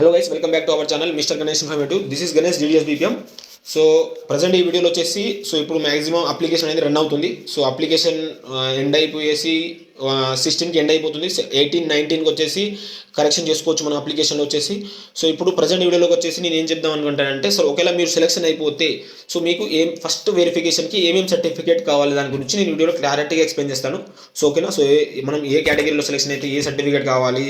Hello guys, welcome back to our channel mister Ganesh informative. This is Ganesh DDS BPM. So present ఈ వీడియోలో వచ్చేసి ఇప్పుడు maximum application అనేది run అవుతుంది. సో అప్లికేషన్ ఎండ్ అయిపోయేసి 16కి ఎండ్ అయిపోతుంది. 18-19కి వచ్చేసి కరెక్షన్ చేసుకోవచ్చు మన అప్లికేషన్లో వచ్చేసి. సో ఇప్పుడు ప్రజెంట్ వీడియోలోకి వచ్చేసి నేను ఏం చెప్దాం అనుకుంటానంటే, సో ఒకవేళ మీరు సెలెక్షన్ అయిపోతే సో మీకు ఫస్ట్ వెరిఫికేషన్కి ఏమేమి సర్టిఫికేట్ కావాలి దాని గురించి నేను వీడియోలో క్లారిటీగా ఎక్స్ప్లెయిన్ చేస్తాను. సో ఓకేనా. సో మనం ఏ కేటగిరీలో సెలెక్షన్ అయితే ఏ సర్టిఫికేట్ కావాలి,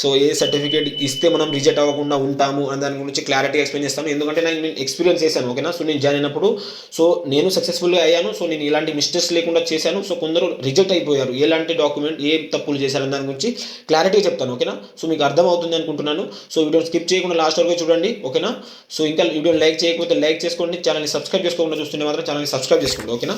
సో ఏ సర్టిఫికేట్ ఇస్తే మనం రిజెక్ట్ అవ్వకుండా ఉంటాము అని దాని గురించి క్లారిటీగా ఎక్స్ప్లెయిన్ చేస్తాను. ఎందుకంటే నేను ఎక్స్పీరియన్స్ చేశాను. ఓకేనా. సో నేను జాయిన్ అయినప్పుడు సో నేను సక్సెస్ఫుల్గా అయ్యాను. సో నేను ఇలాంటి మిస్టేక్స్ లేకుండా చేశాను. సో కొందరు రిజెక్ట్ అయిపోయారు, ఎలాంటి డాక్యుమెంట్ ఏ తప్పులు చేశారని దాని గురించి క్లారిటీగా చెప్తాను. ఓకేనా. సో మీకు అర్థమవుతుంది అనుకుంటున్నాను. సో వీడియో స్కిప్ చేయకుండా లాస్ట్ వరకు చూడండి. ఓకేనా. సో ఇంకా వీడియోని లైక్ చేయకపోతే లైక్ చేసుకోండి. ఛానల్ని సబ్స్క్రైబ్ చేసుకోకుండా చూస్తుంటే మాత్రం ఛానల్ని సబ్స్క్రైబ్ చేసుకోండి. ఓకేనా.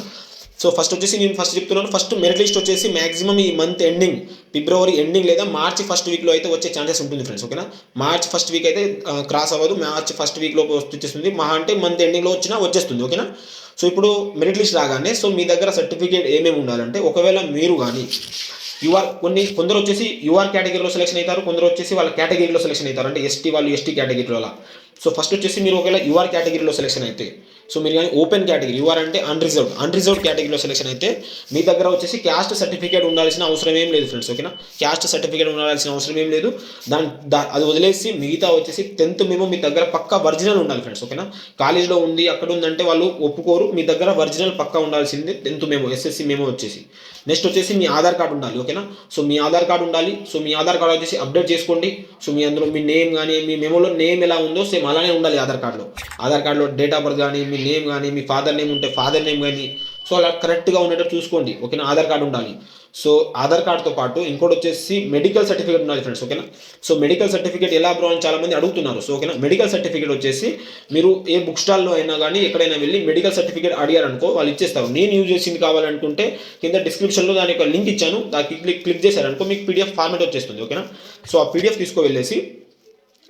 సో ఫస్ట్ వచ్చేసి నేను చెప్తున్నాను. ఫస్ట్ మెరిట్ లిస్ట్ వచ్చేసి మాక్సిమం ఈ మంత్ ఎండింగ్, ఫిబ్రవరి ఎండింగ్ లేదా మార్చి ఫస్ట్ వీక్లో అయితే వచ్చే ఛాన్సెస్ ఉంటుంది ఫ్రెండ్స్. ఓకేనా. మార్చ్ ఫస్ట్ వీక్ అయితే క్రాస్ అవ్వదు, మార్చ్ ఫస్ట్ వీక్లో వచ్చేస్తుంది. మహా అంటే మంత్ ఎండింగ్లో వచ్చినా వచ్చేస్తుంది. ఓకేనా. సో ఇప్పుడు మెరిట్ లిస్ట్ రాగానే సో మీ దగ్గర సర్టిఫికేట్ ఏమేమి ఉండాలంటే, ఒకవేళ మీరు కానీ కొందరు వచ్చేసి యూఆర్ కేటగిరీలో సెలెక్షన్ అవుతారు, కొందరు వచ్చేసి వాళ్ళ కేటగిరీలో సెలెక్షన్ అవుతారు, అంటే ఎస్టీ వాళ్ళు ఎస్టీ కేటగిరీలో అలా. సో ఫస్ట్ వచ్చేసి మీరు ఒకవేళ యూఆర్ కేటగిరీలో సెలెక్షన్ అయితే, సో మీరు కానీ ఓపెన్ కేటగిరీ, యూఆర్ అంటే అన్రిజర్వ్డ్ కేటగిరీలో సెలెక్షన్ అయితే మీ దగ్గర వచ్చేసి క్యాస్ట్ సర్టిఫికేట్ ఉండాల్సిన అవసరం ఏం లేదు ఫ్రెండ్స్. ఓకేనా. క్యాస్ట్ సర్టిఫికేట్ ఉండాల్సిన అవసరం ఏం లేదు. అది వదిలేసి మిగతా వచ్చేసి 10th మేము మీ దగ్గర పక్కా ఒరిజినల్ ఉండాలి ఫ్రెండ్స్. ఓకేనా. కాలేజ్లో ఉంది అక్కడ ఉందంటే వాళ్ళు ఒప్పుకోరు. మీ దగ్గర ఒరిజినల్ పక్కా ఉండాల్సింది 10th మేము, ఎస్ఎస్సి మేము వచ్చేసి. నెక్స్ట్ వచ్చేసి మీ ఆధార్ కార్డు ఉండాలి. ఓకేనా. సో మీ ఆధార్ కార్డు ఉండాలి. సో మీ ఆధార్ కార్డు వచ్చేసి అప్డేట్ చేసుకోండి. సో మీ అందులో మీ నేమ్ కానీ మీ మెమోలో నేమ్ ఎలా ఉందో సేమ్ అలానే ఉండాలి ఆధార్ కార్డులో. ఆధార్ కార్డులో డేట్ ఆఫ్ బర్త్ కానీ మీ నేమ్ కానీ మీ ఫాదర్ నేమ్ ఉంటే ఫాదర్ నేమ్ కానీ సో అలా కరెక్ట్గా ఉండేటట్టు చూసుకోండి. ఓకేనా. ఆధార్ కార్డు ఉండాలి. సో ఆధార్ కార్డుతో పాటు ఇంకోటి వచ్చేసి మెడికల్ సర్టిఫికేట్ ఉండాలి ఫ్రెండ్స్. ఓకేనా. సో మెడికల్ సర్టిఫికేట్ ఎలా బ్రో అని చాలామంది అడుగుతున్నారు. సో ఓకేనా. మెడికల్ సర్టిఫికేట్ వచ్చేసి మీరు ఏ బుక్ స్టాల్లో అయినా కానీ ఎక్కడైనా వెళ్ళి మెడికల్ సర్టిఫికేట్ అడిగారనుకో వాళ్ళు ఇచ్చేస్తారు. నేను యూజ్ చేసింది కావాలనుకుంటే కింద డిస్క్రిప్షన్లో దాని యొక్క లింక్ ఇచ్చాను, దానికి క్లిక్ చేశారనుకో మీకు పీడిఎఫ్ ఫార్మేట్ వచ్చేస్తుంది. ఓకేనా. సో ఆ పీడిఎఫ్ తీసుకువెళ్ళేసి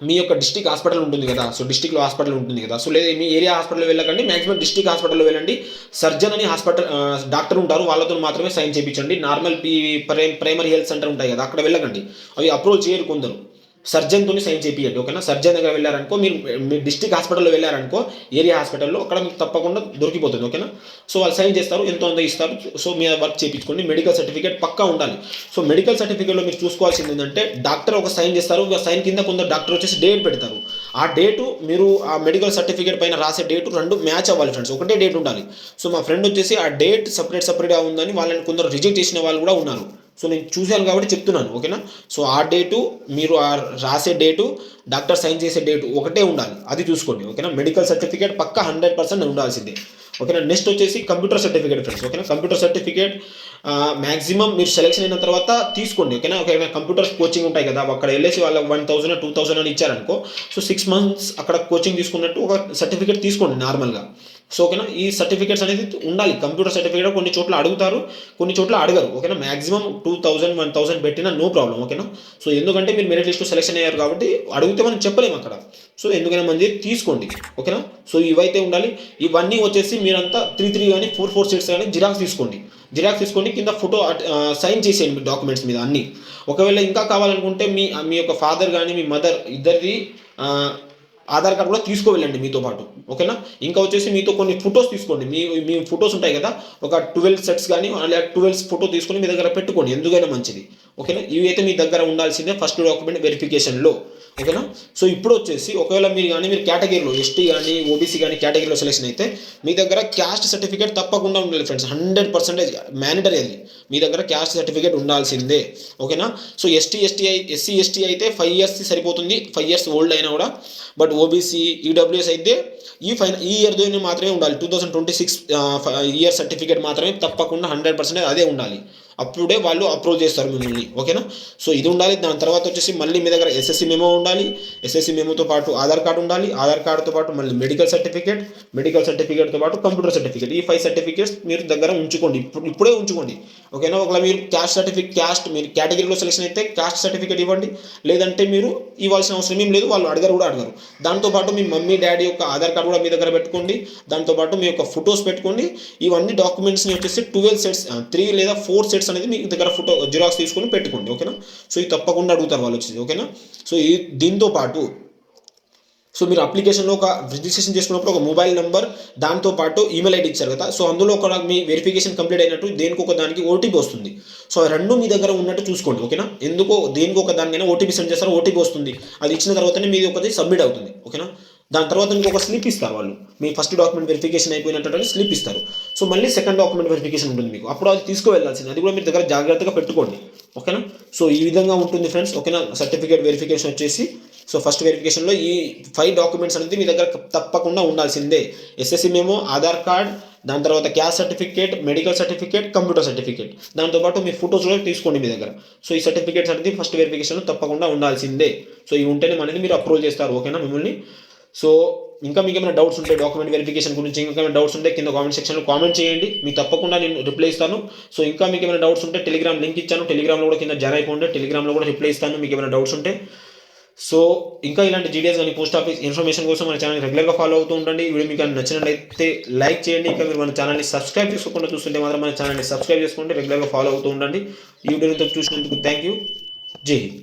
మీ యొక్క డిస్ట్రిక్ట్ హాస్పిటల్ ఉంటుంది కదా, సో డిస్ట్రిక్ట్లో హాస్పిటల్ ఉంటుంది కదా, సో లేదా మీ ఏరియా హాస్పిటల్లో వెళ్ళకండి, మాక్సిమం డిస్ట్రిక్ట్ హాస్పిటల్లో వెళ్ళండి. సర్జన్ అని డాక్టర్ ఉంటారు, వాళ్ళతో మాత్రమే సైన్ చేయించండి. నార్మల్ ప్రైమరీ హెల్త్ సెంటర్ ఉంటాయి కదా, అక్కడ వెళ్ళకండి, అవి అప్రూవ్ చేయరు కొందరు. సర్జన్తో సైన్ చేయించండి. ఓకేనా. సర్జన్ దగ్గర వెళ్ళారనుకో, మీ డిస్ట్రిక్ట్ హాస్పిటల్లో వెళ్ళారనుకో, ఏరియా హాస్పిటల్లో అక్కడ మీకు తప్పకుండా దొరికిపోతుంది. ఓకేనా. సో వాళ్ళు సైన్ చేస్తారు, ఎంతో అంత ఇస్తారు. సో మీ వర్క్ చేయించుకోండి. మెడికల్ సర్టిఫికేట్ పక్కా ఉండాలి. సో మెడికల్ సర్టిఫికేట్లో మీరు చూసుకోవాల్సింది ఏంటంటే, డాక్టర్ ఒక సైన్ చేస్తారు, సైన్ కింద కొందరు డాక్టర్ వచ్చేసి డేట్ పెడతారు. ఆ డేటు మీరు ఆ మెడికల్ సర్టిఫికేట్ పైన రాసే డేటు రెండు మ్యాచ్ అవ్వాలి ఫ్రెండ్స్. ఒకటే డేట్ ఉండాలి. సో మా ఫ్రెండ్ వచ్చేసి ఆ డేట్ సపరేట్గా ఉందని వాళ్ళని కొందరు రిజెక్ట్ చేసిన వాళ్ళు కూడా ఉన్నారు. సో నేను చూశాను కాబట్టి చెప్తున్నాను. ఓకేనా. సో ఆ డేటు మీరు ఆ రాసే డేటు డాక్టర్ సైన్ చేసే డేటు ఒకటే ఉండాలి, అది చూసుకోండి. ఓకేనా. మెడికల్ సర్టిఫికేట్ పక్కా 100% ఉండాల్సిందే. ఓకేనా. నెక్స్ట్ వచ్చేసి కంప్యూటర్ సర్టిఫికేట్ ఫ్రెండ్స్. ఓకేనా. కంప్యూటర్ సర్టిఫికేట్ మ్యాక్సిమం మీరు సెలెక్షన్ అయిన తర్వాత తీసుకోండి. ఓకేనా. ఓకేనా. కంప్యూటర్ కోచింగ్ ఉంటాయి కదా, అక్కడ వెళ్ళేసి వాళ్ళకి 1000 2000 అని ఇచ్చారనుకో, సో 6 months అక్కడ కోచింగ్ తీసుకున్నట్టు ఒక సర్టిఫికేట్ తీసుకోండి నార్మల్గా. సో ఓకేనా. ఈ సర్టిఫికేట్స్ అనేది ఉండాలి. కంప్యూటర్ సర్టిఫికేట్ కొన్ని చోట్ల అడుగుతారు, కొన్ని చోట్ల అడగరు. ఓకేనా. మాక్సిమం 2000 1000 పెట్టినా నో ప్రాబ్లం. ఓకేనా. సో ఎందుకంటే మీరు మెరిట్ లిస్ట్లో సెలెక్షన్ అయ్యారు కాబట్టి అడిగితే మనం చెప్పలేము అక్కడ. సో ఎందుకైనా మంది తీసుకోండి. ఓకేనా. సో ఇవైతే ఉండాలి. ఇవన్నీ వచ్చేసి మీరంతా 3 కానీ 4 షీట్స్ కానీ జిరాక్స్ తీసుకొని కింద ఫోటో సైన్ చేసేయండి మీ డాక్యుమెంట్స్ మీద అన్నీ. ఒకవేళ ఇంకా కావాలనుకుంటే మీ యొక్క ఫాదర్ కానీ మీ మదర్ ఇద్దరిది ఆధార్ కార్డు కూడా తీసుకువెళ్ళండి మీతో పాటు. ఓకేనా. ఇంకా వచ్చేసి మీతో కొన్ని ఫొటోస్ తీసుకోండి. మీ ఫొటోస్ ఉంటాయి కదా, ఒక 12 sets కానీ అలా 12 ఫోటో తీసుకొని మీ దగ్గర పెట్టుకోండి, ఎందుకైనా మంచిది. ఓకేనా. ఇవి అయితే మీ దగ్గర ఉండాల్సిందే ఫస్ట్ డాక్యుమెంట్ వెరిఫికేషన్లో. ఓకేనా. సో ఇప్పుడు వచ్చేసి ఒకవేళ మీరు కేటగిరీలో ఎస్టీ కానీ ఓబీసీ కానీ కేటగిరీలో సెలెక్షన్ అయితే మీ దగ్గర క్యాస్ట్ సర్టిఫికేట్ తప్పకుండా ఉండాలి ఫ్రెండ్స్. 100% మ్యాండటరీ అది. మీ దగ్గర క్యాస్ట్ సర్టిఫికేట్ ఉండాల్సిందే. ఓకేనా. సో ఎస్సీ ఎస్టీ అయితే 5 years సరిపోతుంది, 5 years ఓల్డ్ అయినా కూడా. బట్ ఓబీసీ ఈడబ్ల్యూఎస్ అయితే ఈ ఇయర్తో మాత్రమే ఉండాలి. 2026 ఇయర్ సర్టిఫికేట్ మాత్రమే తప్పకుండా 100% అదే ఉండాలి. అప్పుడే వాళ్ళు అప్రూవ్ చేస్తారు మిమ్మల్ని. ఓకేనా. సో ఇది ఉండాలి. దాని తర్వాత వచ్చేసి మళ్ళీ మీ దగ్గర ఎస్ఎస్సి మెమో ఉండాలి. ఎస్ఎస్సి మెమోతో పాటు ఆధార్ కార్డు ఉండాలి. ఆధార్ కార్డుతో పాటు మళ్ళీ మెడికల్ సర్టిఫికేట్తో పాటు కంప్యూటర్ సర్టిఫికేట్. ఈ 5 సర్టిఫికేట్స్ మీరు దగ్గర ఉంచుకోండి, ఇప్పుడే ఉంచుకోండి. ఓకేనా. ఒకవేళ మీరు క్యాస్ట్ మీరు కేటగిరీలో సెలెక్షన్ అయితే క్యాస్ట్ సర్టిఫికేట్ ఇవ్వండి, లేదంటే మీరు ఇవ్వాల్సిన అవసరం ఏం లేదు, వాళ్ళు అడగరు. దాంతోపాటు మీ మమ్మీ డాడీ యొక్క ఆధార్ కార్డు కూడా మీ దగ్గర పెట్టుకోండి. దాంతోపాటు మీ యొక్క ఫొటోస్ పెట్టుకోండి. ఇవన్నీ డాక్యుమెంట్స్ని వచ్చేసి 12 sets 3 లేదా 4 sets అనేది మీ దగ్గర ఫోటో జిరాక్స్ తీసుకొని పెట్టుకోండి. ఓకేనా. సో ఇది తప్పకుండా అడుగుతారు వాళ్ళు వచ్చేసి. ఓకేనా. సో దీంతో పాటు సో మీరు అప్లికేషన్లో ఒక రిజిస్ట్రేషన్ చేసుకున్నప్పుడు ఒక మొబైల్ నెంబర్ దాంతోపాటు ఈమెయిల్ ఐడి ఇచ్చారు కదా, సో అందులో ఒక మీ వెరిఫికేషన్ కంప్లీట్ అయినట్టు దేనికి ఒక దానికి ఓటీపీ వస్తుంది. సో ఆ రెండు మీ దగ్గర ఉన్నట్టు చూసుకోండి, ఓకేనా. ఎందుకో దేనికి ఒక దానికైనా ఓటీపీ సెండ్ చేస్తారు, ఓటీపీ వస్తుంది. అది ఇచ్చిన తర్వాతనే మీది ఒకటి సబ్మిట్ అవుతుంది, ఓకేనా. దాని తర్వాత మీకు ఒక స్లిప్ ఇస్తారు వాళ్ళు, మీ ఫస్ట్ డాక్యుమెంట్ వెరిఫికేషన్ అయిపోయినట్టు స్లిప్ ఇస్తారు. సో మళ్ళీ సెకండ్ డాక్యుమెంట్ వెరిఫికేషన్ ఉంటుంది మీకు, అప్పుడు అది తీసుకువెళ్ళాల్సింది, అది కూడా మీరు దగ్గర జాగ్రత్తగా పెట్టుకోండి, ఓకేనా. సో ఈ విధంగా ఉంటుంది ఫ్రెండ్స్, ఓకేనా. సర్టిఫికేట్ వెరిఫికేషన్ వచ్చేసి, సో ఫస్ట్ వెరిఫికేషన్లో ఈ 5 డాక్యుమెంట్స్ అనేది మీ దగ్గర తప్పకుండా ఉండాల్సిందే. ఎస్ఎస్సి మేమో, ఆధార్ కార్డ్, దాని తర్వాత caste certificate, medical certificate, computer certificate, దాంతోపాటు మీ ఫోటోస్ కూడా తీసుకోండి మీ దగ్గర. సో ఈ సర్టిఫికేట్స్ అనేది ఫస్ట్ వెరిఫికేషన్లో తప్పకుండా ఉండాల్సిందే. సో ఇవి ఉంటేనే మనది మీరు అప్రూవల్ చేస్తారు, ఓకేనా మిమ్మల్ని. సో ఇంకా మీకు ఏమైనా డౌట్స్ ఉంటే డాక్యుమెంట్ వెరిఫికేషన్ గురించి ఇంకా ఏమైనా డౌట్స్ ఉంటే కింద కామెంట్ సెక్షన్లో కామెంట్ చేయండి, మీకు తప్పకుండా నేను రిప్లై ఇస్తాను. సో ఇంకా మీకు ఏమైనా డౌట్స్ ఉంటే టెలిగ్రామ్ లింక్ ఇచ్చాను, టెలిగ్రామ్లో కూడా కింద జాయిన్ అయిపోండి, టెలిగ్రామ్లో కూడా రిప్లై ఇస్తాను మీకు ఏమైనా డౌట్స్ ఉంటే. సో ఇంకా ఇలాంటి జీడిఎస్ కానీ పోస్ట్ ఆఫీస్ ఇన్ఫర్మేషన్ కోసం మన ఛానల్ రెగ్యులర్గా ఫాలో అవుతూ ఉండండి. వీడియో మీకు నచ్చినట్లయితే లైక్ చేయండి. ఇంకా మీరు మన ఛానల్ని సబ్స్క్రైబ్ చేసుకోకుండా చూస్తుంటే మాత్రం మన ఛానల్ని సబ్స్క్రైబ్ చేసుకోండి, రెగ్యులర్గా ఫాలో అవుతూ ఉండండి. ఈ వీడియోతో చూసినందుకు థ్యాంక్ యూ. జై హింద్.